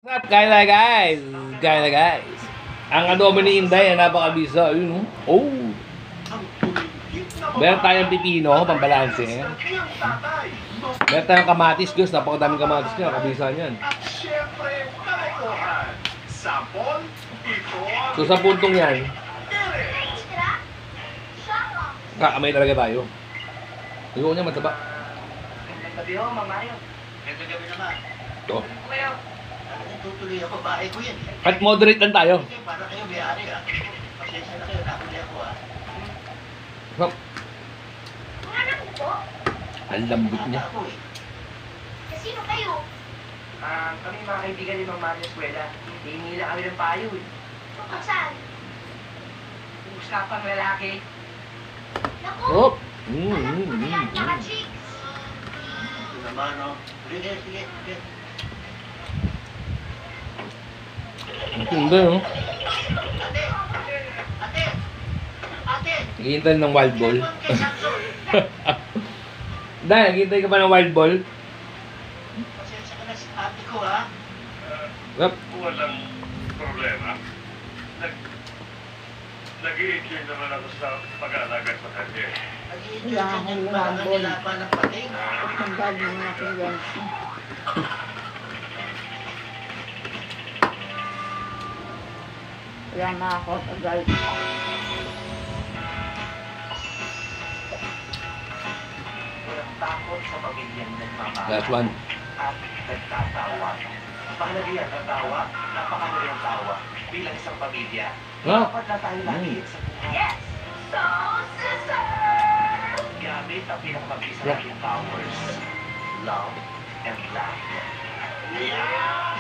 What's up, kaya na guys? Kaya na guys. Ang adobo ni Inday, napakabisa. Ayun, oh. Meron tayong pipino, pambalanse. Meron tayong kamatis, Diyos. Napakadaming kamatis niya. Kabisa niyan. So sa puntong yan, kakamay talaga tayo. Ayoko niya, mataba. Gabi ho, mamayo. Ito gabi naman. Ito. Tutuloy ako, bahay ko yan. At moderate lang tayo. Para kayo may-ari ah. Pasensya na kayo, nakuli ako ah. So, ang lambot niya. Sino kayo? Kami mga kaibigan ni Mang Mario Eskwela. Hihingi lang kami ng payo eh. Tungkol saan? Usapang lalaki. Naku! Oh. Yan, naka-chicks. Ito naman no. Sige, sige, sige. Ang ganda, no? Ate! Ate! Ate! Naghihintay ng wild ball. Dahil, naghihintay ka pa ng wild ball? Pasensya ka na sa ate ko ha. Yup. Walang problema. Nag-i-enjoy naman ako sa pag-aalaga sa kanya. Nag-i-enjoy ka niyan para ka nilaban ng pating. Ang bag ng mga kaibigan. Wala na ako agad. Walang takot sa pamilyang nagmamahal. Last one. At nagtatawa. Mahalaga yan, natawa. Napakalaga yung tawa. Bilang isang pamilya. Ah. Dapat na tayo lagi sa buhay. Yes! So, sister! Gamit ang pinakamabisa nating powers. Love and laughter. Yeah!